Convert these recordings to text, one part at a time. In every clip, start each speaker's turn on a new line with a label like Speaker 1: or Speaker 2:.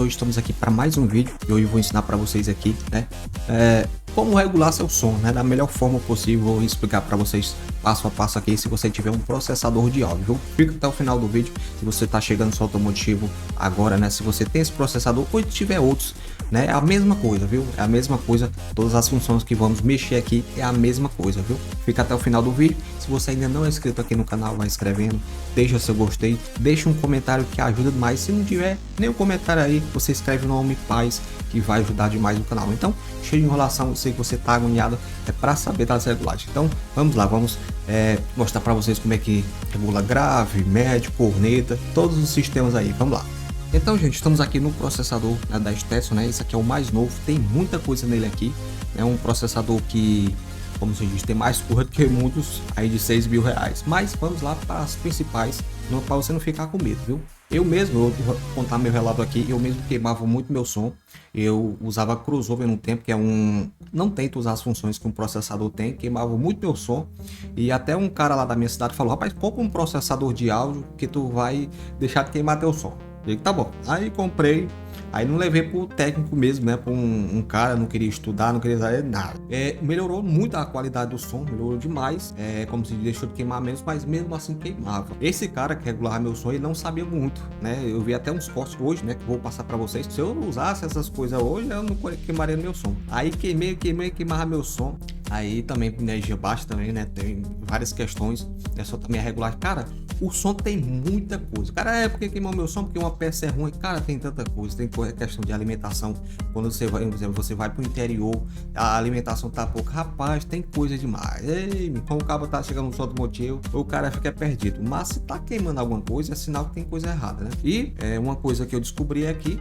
Speaker 1: Hoje estamos aqui para mais um vídeo e hoje eu vou ensinar para vocês aqui, né, como regular seu som, né, da melhor forma possível. Vou explicar para vocês passo a passo aqui se você tiver um processador de áudio, viu? Fica até o final do vídeo. Se você está chegando no automotivo agora, né, se você tem esse processador ou tiver outros, né, é a mesma coisa, viu? É a mesma coisa, todas as funções que vamos mexer aqui é a mesma coisa, viu? Fica até o final do vídeo. Se você ainda não é inscrito aqui no canal, vai inscrevendo, deixa seu gostei, deixa um comentário que ajuda demais. Se não tiver nenhum comentário aí, você escreve o nome Paz, que vai ajudar demais o canal. Então, cheio de enrolação, eu sei que você tá agoniado, é para saber das regulagens. Então, vamos lá, vamos mostrar para vocês como é que regula grave, médio, corneta, todos os sistemas aí. Vamos lá. Então, gente, estamos aqui no processador, né, da Stetson, né? Esse aqui é o mais novo, tem muita coisa nele aqui. É um processador que, como se diz, tem mais cor do que muitos aí de 6 mil reais. Mas vamos lá para as principais, para você não ficar com medo, viu? Eu mesmo, eu vou contar meu relato aqui, eu mesmo queimava muito meu som. Eu usava crossover no tempo, que é não tento usar as funções que um processador tem, queimava muito meu som. E até um cara lá da minha cidade falou: rapaz, compra um processador de áudio que tu vai deixar de queimar teu som. Eu digo, tá bom. Aí comprei. Aí não levei pro técnico mesmo, né? Para um cara, não queria estudar, não queria saber nada. Melhorou muito a qualidade do som, melhorou demais. Como se deixou de queimar menos, mas mesmo assim queimava. Esse cara que regulava meu som, ele não sabia muito, né? Eu vi até uns cortes hoje, né? Que vou passar para vocês. Se eu usasse essas coisas hoje, eu não queimaria meu som. Aí queimava meu som. Aí também energia baixa também, né? Tem várias questões. É só também a regulagem. Cara, o som tem muita coisa. Cara, porque queimou meu som? Porque uma peça é ruim. Cara, tem tanta coisa. Tem questão de alimentação. Quando você vai, por exemplo, você vai pro interior, a alimentação tá pouco. Rapaz, tem coisa demais. Ei, como o cabo tá chegando no som automotivo, o cara fica perdido. Mas se tá queimando alguma coisa, é sinal que tem coisa errada, né? E uma coisa que eu descobri aqui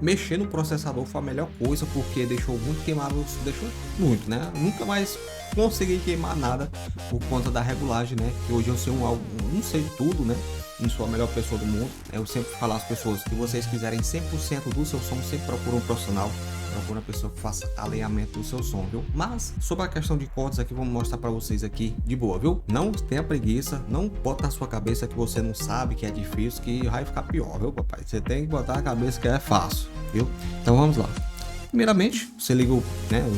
Speaker 1: mexer no processador foi a melhor coisa, porque deixou muito queimado. Deixou muito, né? Nunca mais consegui queimar nada por conta da regulagem, né? Que hoje eu sei não sei tudo, né? Não sou a melhor pessoa do mundo. Eu sempre falo às pessoas que vocês quiserem 100% do seu som, sempre procura um profissional, procura uma pessoa que faça alinhamento do seu som, viu? Mas sobre a questão de cortes aqui, vamos mostrar para vocês aqui de boa, viu? Não tenha preguiça, não bota na sua cabeça que você não sabe, que é difícil, que vai ficar pior, viu, papai? Você tem que botar na cabeça que é fácil, viu? Então vamos lá. Primeiramente, você liga o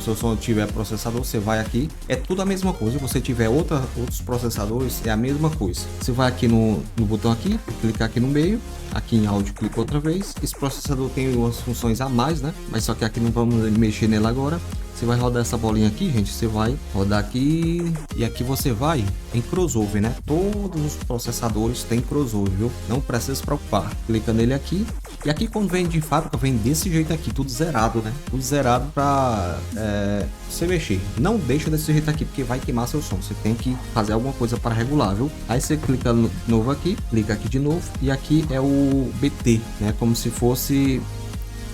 Speaker 1: seu som, tiver processador, você vai aqui, é tudo a mesma coisa. Se você tiver outros processadores, é a mesma coisa. Você vai aqui no botão aqui, clicar aqui no meio, aqui em áudio, clica outra vez. Esse processador tem umas funções a mais, né? Mas só que aqui não vamos mexer nele agora. Você vai rodar essa bolinha aqui, gente. Você vai rodar aqui e aqui você vai em crossover, né? Todos os processadores têm crossover, viu? Não precisa se preocupar. Clica nele aqui. E aqui quando vem de fábrica, vem desse jeito aqui, tudo zerado, né? Tudo zerado para você mexer. Não deixa desse jeito aqui, porque vai queimar seu som. Você tem que fazer alguma coisa para regular, viu? Aí você clica de novo aqui, clica aqui de novo. E aqui é o BT, né? Como se fosse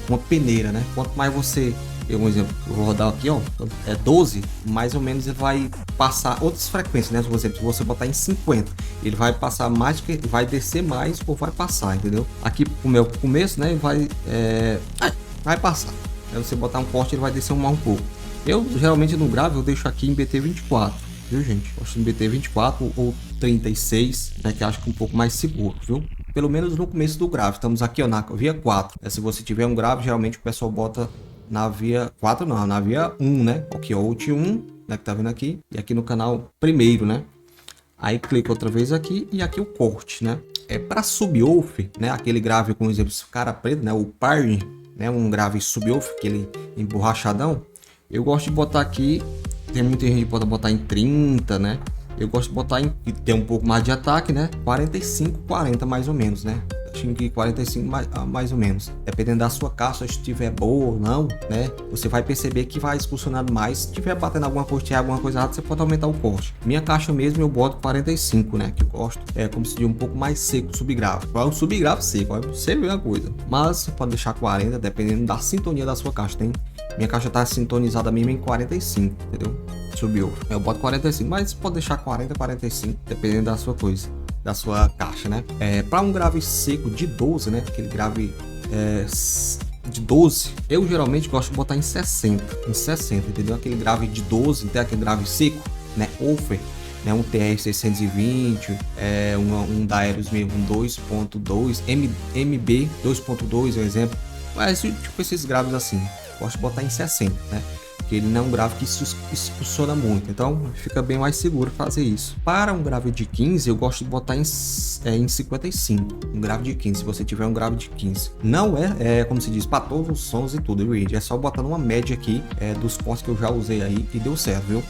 Speaker 1: uma peneira, né? Quanto mais você... um exemplo, eu vou rodar aqui, ó, é 12, mais ou menos ele vai passar outras frequências, né? Por exemplo, se você botar em 50, ele vai passar mais, que vai descer mais ou vai passar, entendeu? Aqui pro meu começo, né, vai passar. Aí você botar um corte, ele vai descer um pouco. Eu geralmente no grave eu deixo aqui em BT24, viu, gente? Eu acho em BT24 ou 36, né, que eu acho que é um pouco mais seguro, viu? Pelo menos no começo do grave. Estamos aqui, ó, na via 4. Se você tiver um grave, geralmente o pessoal bota na via 4, não, na via 1, né? Aqui, ó, Out 1, né, que tá vendo aqui, e aqui no canal primeiro, né? Aí clica outra vez aqui e aqui o corte, né? É para subwoofer, né? Aquele grave com exemplo, cara preto, né? O Parne, né? Um grave subwoofer, aquele emborrachadão. Eu gosto de botar aqui, tem muita gente que pode botar em 30, né? Eu gosto de botar e ter um pouco mais de ataque, né? 45, 40 mais ou menos, né? Acho que 45 mais ou menos. Dependendo da sua caixa, se estiver boa ou não, né? Você vai perceber que vai expulsionando mais. Se estiver batendo alguma coisa, tiver alguma coisa errada, você pode aumentar o corte. Minha caixa mesmo eu boto 45, né? Que eu gosto. É como se diz um pouco mais seco, subgrave. É um subgrave seco, é sempre a coisa. Mas você pode deixar 40, dependendo da sintonia da sua caixa. Minha caixa tá sintonizada mesmo em 45, entendeu? Subiu. Eu boto 45, mas pode deixar 40, 45, dependendo da sua coisa, da sua caixa, né? Para um grave seco de 12, né? Aquele grave de 12, eu geralmente gosto de botar em 60, entendeu? Aquele grave de 12, tem aquele grave seco, né? Offer, né? Um TR-620, um da Aeros mesmo, um 2.2, MB 2.2 é um exemplo. Mas tipo esses graves assim, gosto de botar em 60, né? Porque ele não é um grave que se expulsiona muito, então fica bem mais seguro fazer isso. Para um grave de 15, eu gosto de botar em 55. Um grave de 15, se você tiver um grave de 15. Não como se diz, para todos os sons e tudo, é só botar numa média aqui dos cortes que eu já usei aí e deu certo, viu?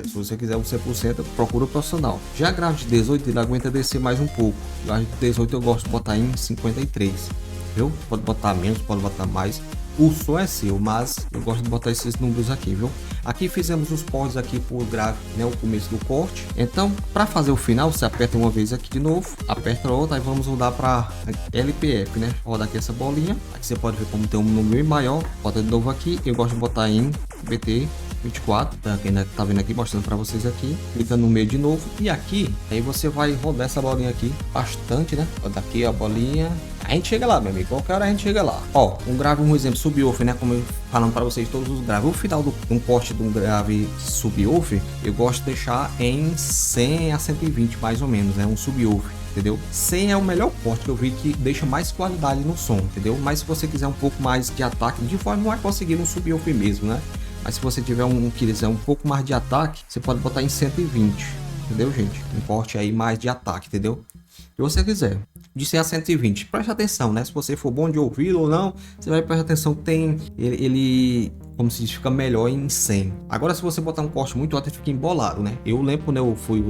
Speaker 1: Se você quiser um 100%, procura o profissional. Já grave de 18, ele aguenta descer mais um pouco. Grave de 18 eu gosto de botar em 53, viu? Pode botar menos, pode botar mais. O som é seu, mas eu gosto de botar esses números aqui, viu? Aqui fizemos os cortes aqui por grave, né? O começo do corte. Então, para fazer o final, você aperta uma vez aqui de novo, aperta outra, aí vamos rodar para LPF, né? Roda aqui essa bolinha. Aqui você pode ver como tem um número maior. Bota de novo aqui. Eu gosto de botar em BT 24, tá vendo aqui, mostrando para vocês aqui, clicando no meio de novo, e aqui, aí você vai rodar essa bolinha aqui, bastante, né, roda aqui a bolinha, a gente chega lá, meu amigo, qualquer hora a gente chega lá. Ó, um grave, um exemplo, subwoofer, né, como eu falando para vocês todos os graves, o final de um corte de um grave subwoofer, eu gosto de deixar em 100 a 120 mais ou menos, né, um subwoofer. Entendeu? 100 é o melhor corte que eu vi, que deixa mais qualidade no som, entendeu? Mas se você quiser um pouco mais de ataque, de forma não vai conseguir um subwoofer mesmo, né? Mas se você tiver quiser um pouco mais de ataque, você pode botar em 120, entendeu, gente? Um corte aí mais de ataque, entendeu? Se você quiser, de 100 a 120, preste atenção, né? Se você for bom de ouvido ou não, você vai prestar atenção que tem ele como se diz, fica melhor em 100. Agora, se você botar um corte muito alto, ele fica embolado, né? Eu lembro quando eu fui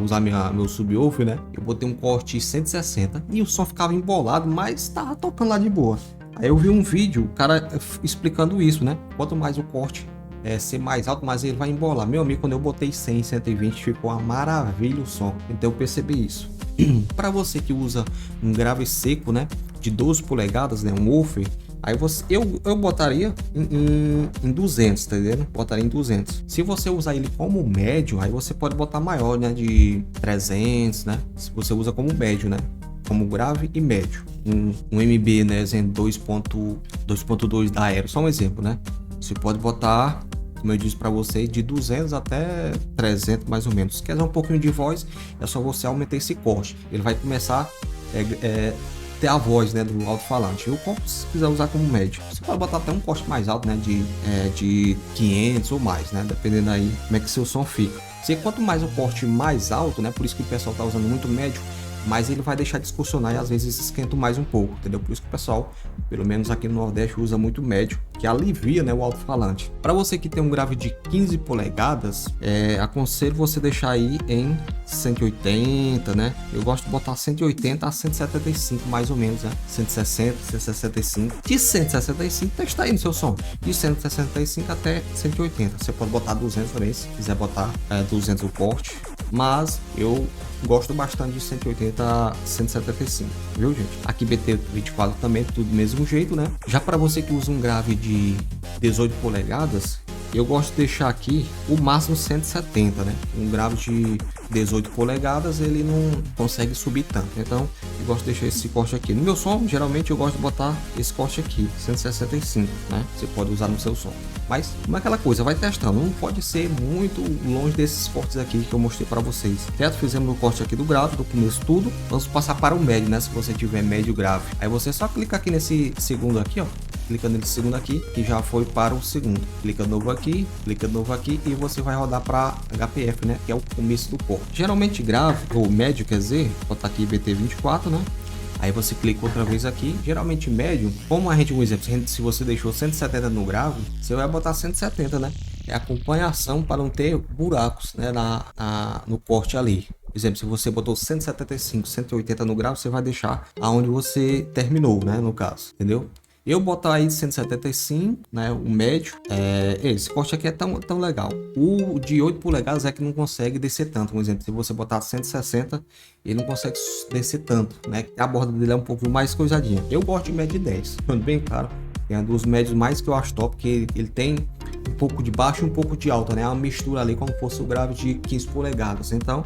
Speaker 1: usar meu subwoofer, né? Eu botei um corte 160 e o som ficava embolado, mas tava tocando lá de boa. Aí eu vi um vídeo, o cara explicando isso, né? Quanto mais o corte ser mais alto, mas ele vai embolar. Meu amigo, quando eu botei 100, 120, ficou uma maravilha o som. Então eu percebi isso. Para você que usa um grave seco, né? De 12 polegadas, né? Um woofer. Aí eu botaria em 200, tá entendendo? Botaria em 200. Se você usar ele como médio, aí você pode botar maior, né? De 300, né? Se você usa como médio, né? Como grave e médio. Um MB, né? 2.2 da Aero, só um exemplo, né? Você pode botar, como eu disse para vocês, de 200 até 300 mais ou menos. Se quer dar um pouquinho de voz, é só você aumentar esse corte. Ele vai começar ter a voz, né, do alto-falante. Ou se quiser usar como médio, você pode botar até um corte mais alto, né, de 500 ou mais, né, dependendo aí como é que seu som fica. Quanto mais o corte mais alto, né, por isso que o pessoal tá usando muito médio, mas ele vai deixar de distorcionar e às vezes esquenta mais um pouco, entendeu? Por isso que o pessoal, pelo menos aqui no Nordeste, usa muito médio, que alivia, né, o alto-falante. Para você que tem um grave de 15 polegadas, aconselho você deixar aí em 180, né? Eu gosto de botar 180 a 175 mais ou menos, né? 160, 165. De 165, testa aí no seu som. De 165 até 180. Você pode botar 200 também, se quiser botar 200 o corte. Mas eu gosto bastante de 180 a 175, viu, gente? Aqui BT 24 também, tudo do mesmo jeito, né? Já para você que usa um grave de 18 polegadas, eu gosto de deixar aqui o máximo 170, né? Um grave de 18 polegadas, ele não consegue subir tanto. Então, eu gosto de deixar esse corte aqui. No meu som, geralmente eu gosto de botar esse corte aqui, 165, né? Você pode usar no seu som. Mas, como é aquela coisa, vai testando. Não pode ser muito longe desses cortes aqui que eu mostrei para vocês. Certo? Fizemos o corte aqui do grave, do começo tudo. Vamos passar para o médio, né? Se você tiver médio grave. Aí você só clica aqui nesse segundo aqui, ó. Clica nesse segundo aqui, que já foi para o segundo. Clica de novo aqui e você vai rodar para HPF, né? Que é o começo do corte. Geralmente grave, ou médio, quer dizer, vou botar aqui BT24, né? Aí você clica outra vez aqui, geralmente médio, como um exemplo, se você deixou 170 no grave, você vai botar 170, né? É acompanhação para não ter buracos, né, no corte ali. Por exemplo, se você botou 175, 180 no grave, você vai deixar aonde você terminou, né, no caso, entendeu? Eu botar aí 175, né, o médio, esse corte aqui é tão legal. O de 8 polegadas é que não consegue descer tanto, por exemplo, se você botar 160, ele não consegue descer tanto, né, a borda dele é um pouco mais coisadinha. Eu gosto de médio de 10, bem claro, é um dos médios mais que eu acho top, porque ele tem um pouco de baixo e um pouco de alto, né, uma mistura ali como fosse o grave de 15 polegadas, então...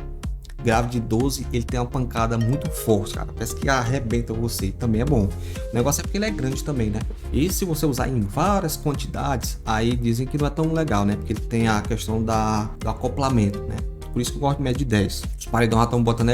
Speaker 1: Grave de 12, ele tem uma pancada muito forte, cara. Parece que arrebenta você. Também é bom. O negócio é porque ele é grande também, né? E se você usar em várias quantidades, aí dizem que não é tão legal, né? Porque ele tem a questão do acoplamento, né? por isso que eu gosto de média de 10. Os paredão já estão botando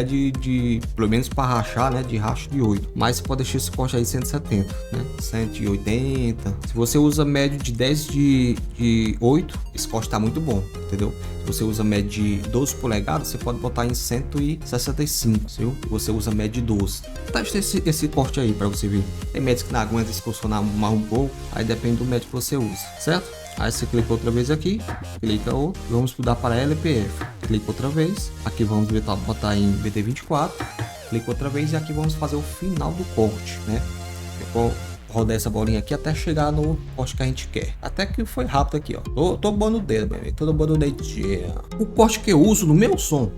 Speaker 1: pelo menos para rachar, né, de racho de 8. Mas você pode deixar esse corte aí 170, né, 180. Se você usa médio de 10 de 8, esse corte tá muito bom, entendeu? Se você usa médio de 12 polegadas, você pode botar em 165, viu? Se você usa médio de 12. Testa esse corte aí para você ver. Tem médios que não aguentam se funcionar mais um pouco, aí depende do médio que você usa, certo? Aí você clica outra vez aqui, clica outro, vamos mudar para LPF, clica outra vez, aqui vamos botar em BT24, clica outra vez e aqui vamos fazer o final do corte, né? Eu vou rodar essa bolinha aqui até chegar no corte que a gente quer. Até que foi rápido aqui, ó. Tô bom no dedo, meu amigo, tô bom no dedinho. O corte que eu uso no meu som,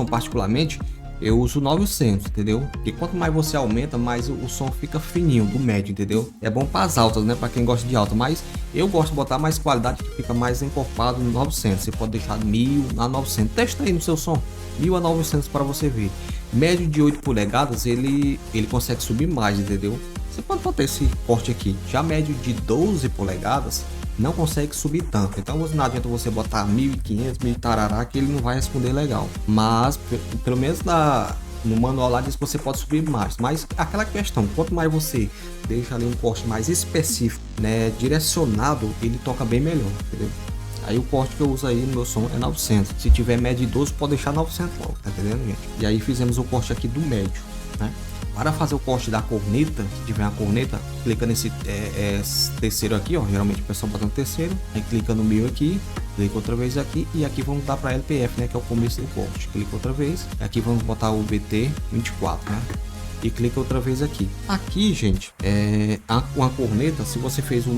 Speaker 1: particularmente, eu uso 900, entendeu? E quanto mais você aumenta, mais o som fica fininho, do médio, entendeu? É bom para as altas, né? Para quem gosta de alta, mas eu gosto de botar mais qualidade, que fica mais encorpado no 900. Você pode deixar 1000 a 900. Testa aí no seu som, 1000 a 900 para você ver. Médio de 8 polegadas, ele consegue subir mais, entendeu? Você pode botar esse corte aqui. Já médio de 12 polegadas, não consegue subir tanto, então não adianta você botar 1500, 1000 tarará, que ele não vai responder legal, mas pelo menos no manual lá diz que você pode subir mais, mas aquela questão, quanto mais você deixa ali um corte mais específico, né, direcionado, ele toca bem melhor, entendeu? Aí o corte que eu uso aí no meu som é 900, se tiver médio de 12 pode deixar 900 logo, tá entendendo, gente? E aí fizemos o corte aqui do médio, né? Para fazer o corte da corneta, se tiver uma corneta, clica nesse terceiro aqui, ó. Geralmente o pessoal bota no terceiro, aí clica no meio aqui, clica outra vez aqui e aqui vamos dar para LPF, né, que é o começo do corte. Clica outra vez, aqui vamos botar o BT24, né? E clica outra vez aqui. Aqui, gente, uma corneta, se você fez o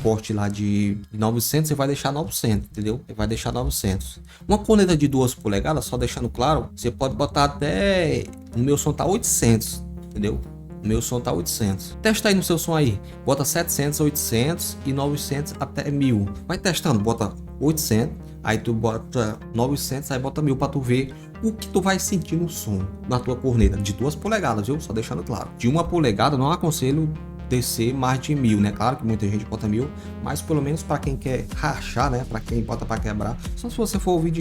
Speaker 1: corte lá de 900, você vai deixar 900, entendeu? Você vai deixar 900. Uma corneta de 2 polegadas, só deixando claro, você pode botar até... No meu som tá 800, entendeu? O meu som tá 800. Testa aí no seu som aí. Bota 700, 800 e 900 até 1000. Vai testando, bota 800, aí tu bota 900, aí bota 1000 para tu ver o que tu vai sentir no som na tua corneta. De 2 polegadas, viu? Só deixando claro. De 1 polegada, não aconselho descer mais de 1000, né? Claro que muita gente bota 1000, mas pelo menos para quem quer rachar, né? Para quem bota para quebrar. Só se você for ouvir em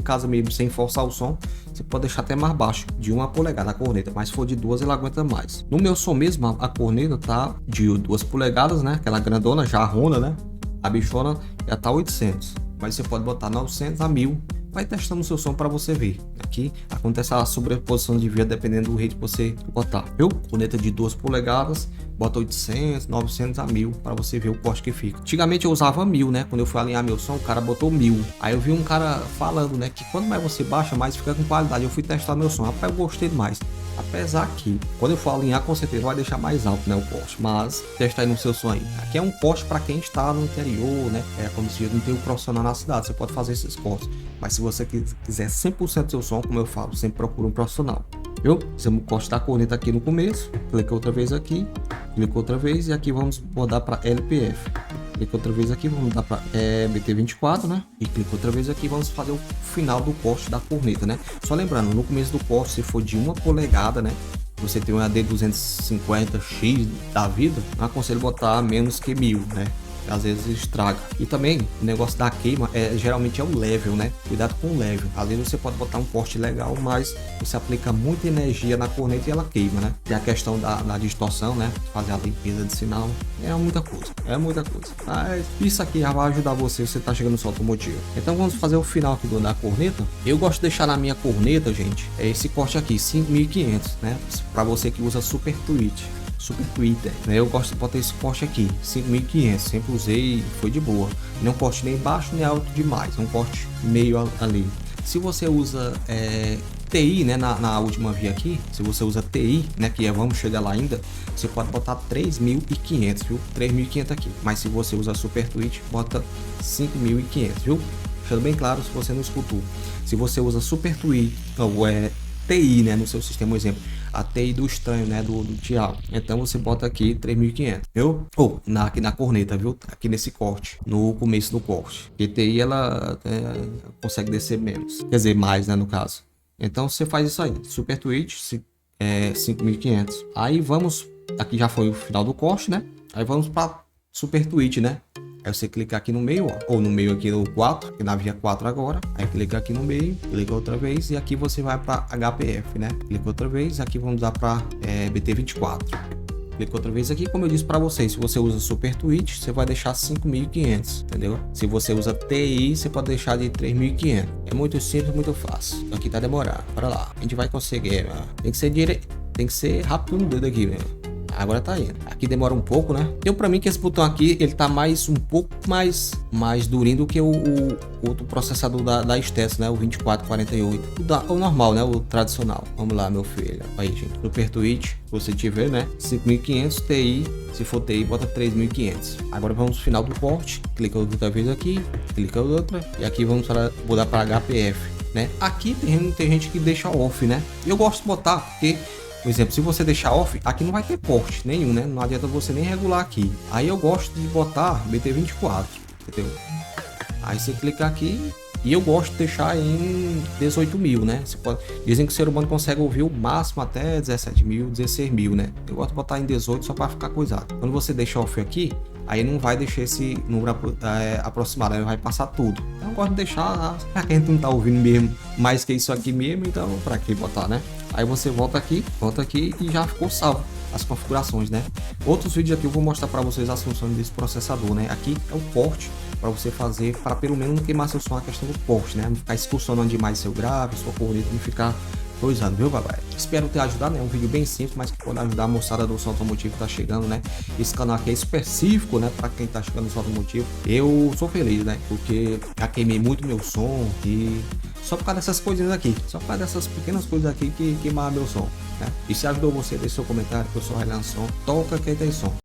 Speaker 1: casa mesmo, sem forçar o som, você pode deixar até mais baixo, de 1 polegada a corneta, mas se for de 2 ela aguenta mais. No meu som mesmo, a corneta tá de 2 polegadas, né? Aquela grandona, jarrona, né? A bichona já tá 800, mas você pode botar 900 a 1000. Vai testando o seu som para você ver. Aqui acontece a sobreposição de via dependendo do rate que você botar, viu? Corneta de 2 polegadas, bota 800, 900 a 1000 para você ver o corte que fica. Antigamente eu usava 1000, né? Quando eu fui alinhar meu som, o cara botou 1000. Aí eu vi um cara falando, né, que quanto mais você baixa, mais fica com qualidade. Eu fui testar meu som, rapaz, eu gostei demais. Apesar que, quando eu for alinhar, com certeza vai deixar mais alto, né, o corte. Mas, testa aí no seu som aí. Aqui é um corte para quem está no interior, né? É como se não tem um profissional na cidade, você pode fazer esses cortes. Mas se você quiser 100% do seu som, como eu falo, sempre procura um profissional. Viu? Fizemos o corte da corneta aqui no começo. Clica outra vez aqui. Clica outra vez e aqui vamos mudar para LPF. Clica outra vez aqui, vamos mudar para BT24, né? E clica outra vez aqui, vamos fazer o final do corte da corneta, né? Só lembrando, no começo do corte, se for de 1 polegada, né? Você tem um AD250X da vida, não aconselho botar menos que 1000, né? Às vezes estraga. E também o negócio da queima geralmente é o level, né? Cuidado com o level. Às vezes você pode botar um corte legal, mas você aplica muita energia na corneta e ela queima, né? E a questão da distorção, né? Fazer a limpeza de sinal é muita coisa. É muita coisa. Mas isso aqui já vai ajudar você tá chegando no seu automotivo. Então vamos fazer o final aqui da corneta. Eu gosto de deixar na minha corneta, gente, esse corte aqui, 5500, né? Para você que usa Super Twitter, né? Eu gosto de botar esse corte aqui, 5500, sempre usei, foi de boa. Não corte nem baixo nem alto demais, é um corte meio ali. Se você usa TI, né, na última via aqui, se você usa TI, né, que vamos chegar lá ainda, você pode botar 3500, viu? 3500 aqui. Mas se você usa Super Twitch, bota 5500, viu? Deixando bem claro se você não escutou. Se você usa Super Twitch, ou TI, né, no seu sistema, exemplo, a TI do estranho, né, do Thiago. Então você bota aqui 3500, viu? Ou aqui na corneta, viu? Aqui nesse corte, no começo do corte. Porque TI ela consegue descer menos, quer dizer, mais, né, no caso. Então você faz isso aí, Super Twitch, 5500. Aí vamos, aqui já foi o final do corte, né? Aí vamos para Super Twitch, né? Aí você clica aqui no meio, ó, ou no meio aqui no 4, que na via 4 agora. Aí clica aqui no meio, clica outra vez e aqui você vai para HPF, né? Clica outra vez, aqui vamos dar para BT24. Clica outra vez aqui, como eu disse para vocês, se você usa Super Twitch, você vai deixar 5.500, entendeu? Se você usa TI, você pode deixar de 3.500. É muito simples, muito fácil. Aqui tá demorando. Bora lá. A gente vai conseguir, mano. Tem que ser direito, tem que ser rápido no dedo aqui, velho. Agora tá indo. Aqui demora um pouco, né? Deu pra mim que esse botão aqui, ele tá um pouco mais durinho do que o outro processador da Stetson, né? O 2448. O normal, né? O tradicional. Vamos lá, meu filho. Aí, gente. Super Twitch, se você tiver, né? 5.500, TI. Se for TI, bota 3.500. Agora vamos no final do porte. Clica outra vez aqui. Clica outra. E aqui vamos mudar para HPF, né? Aqui tem gente que deixa off, né? Eu gosto de botar porque... Por exemplo, se você deixar off, aqui não vai ter porte nenhum, né? Não adianta você nem regular aqui. Aí eu gosto de botar BT24, entendeu? Aí você clica aqui e eu gosto de deixar em 18.000, né? Dizem que o ser humano consegue ouvir o máximo até 17.000, 16.000, né? Eu gosto de botar em 18 só para ficar coisado. Quando você deixa off aqui, aí não vai deixar esse número aproximado, aí vai passar tudo. Então eu gosto de deixar, já que a gente não tá ouvindo mesmo mais que isso aqui mesmo, então para que botar, né? Aí você volta aqui e já ficou salvo as configurações, né? Outros vídeos aqui eu vou mostrar para vocês as funções desse processador, né? Aqui é o porte para você fazer, para pelo menos não queimar seu som, a questão do porte, né? Não ficar excursionando demais seu grave, sua corneta, não ficar coisando, viu, papai? Espero ter ajudado, né? Um vídeo bem simples, mas que pode ajudar a moçada do som automotivo que tá chegando, né? Esse canal aqui é específico, né? Para quem tá chegando no som automotivo. Eu sou feliz, né? Porque já queimei muito meu som e só por causa dessas coisinhas aqui, só por causa dessas pequenas coisas aqui que queimaram meu som, né? E se ajudou você, deixe seu comentário, que eu sou Railan Som, toca quem tem som.